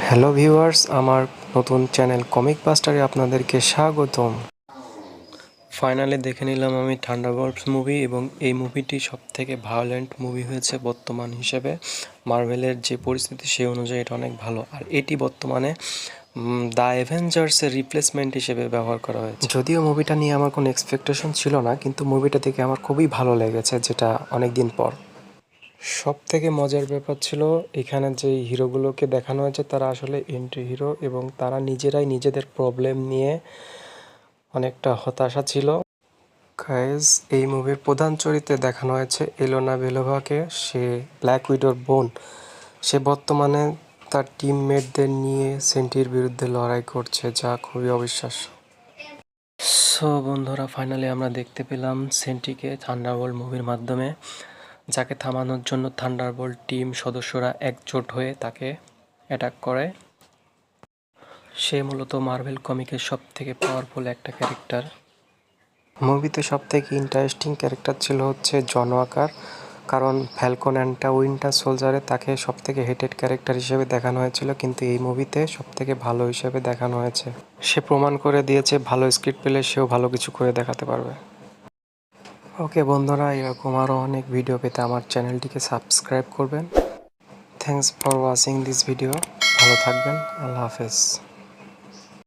Hello viewers, আমার নতুন channel comic বাস্টারে আপনাদেরকে স্বাগতম। ফাইনালি দেখে নিলাম আমি থান্ডারবোল্টস মুভি, এবং এই মুভিটি সবথেকে ভায়োলেন্ট মুভি হয়েছে বর্তমান হিসেবে। মার্ভেলের যে পরিস্থিতি সেই অনুযায়ী এটা অনেক ভালো, আর এটি বর্তমানে দ্য অ্যাভেঞ্জার্সের রিপ্লেসমেন্ট হিসেবে ব্যবহার করা হয়েছে। যদিও মুভিটা নিয়ে আমার কোনো এক্সপেকটেশন ছিল না, কিন্তু মুভিটা দেখে আমার খুবই ভালো লেগেছে, যেটা অনেক দিন পর। সব থেকে মজার ব্যাপার ছিল এখানে যে হিরোগুলোকে দেখানো হয়েছে তারা আসলে এন্ট্রি হিরো, এবং তারা নিজেরাই নিজেদের প্রবলেম নিয়ে অনেকটা হতাশা ছিল। গাইজ, এই মুভির প্রধান চরিত্রে দেখানো হয়েছে এলোনা বেলোভাকে। সে ব্ল্যাক উইডোর বোন। সে বর্তমানে তার টিমমেটদের নিয়ে সেন্টির বিরুদ্ধে লড়াই করছে, যা খুবই অবিশ্বাস্য। সো বন্ধুরা, ফাইনালি আমরা দেখতে পেলাম সেন্টিকে থান্ডারবোল্ট মুভির মাধ্যমে, যাকে থামানোর জন্য থান্ডারবোল্ট টিম সদস্যরা একজোট হয়ে তাকে অ্যাটাক করে। সে মূলত মার্ভেল কমিকের সব থেকে পাওয়ারফুল একটা ক্যারেক্টার। মুভিতে সব থেকে ইন্টারেস্টিং ক্যারেক্টার ছিল হচ্ছে জন ওয়াকার, কারণ ফ্যালকন অ্যান্ড দ্য উইন্টার সোলজারে তাকে সব থেকে হেটেড ক্যারেক্টার হিসেবে দেখানো হয়েছিল, কিন্তু এই মুভিতে সব থেকে ভালো হিসেবে দেখানো হয়েছে। সে প্রমাণ করে দিয়েছে ভালো স্ক্রিপ্ট পেলে সেও ভালো কিছু করে দেখাতে পারবে। ওকে বন্ধুরা, এরকম আরও অনেক ভিডিও পেতে আমার চ্যানেলটিকে সাবস্ক্রাইব করবেন। Thanks for watching this video. ভালো থাকবেন। আল্লাহ হাফেজ।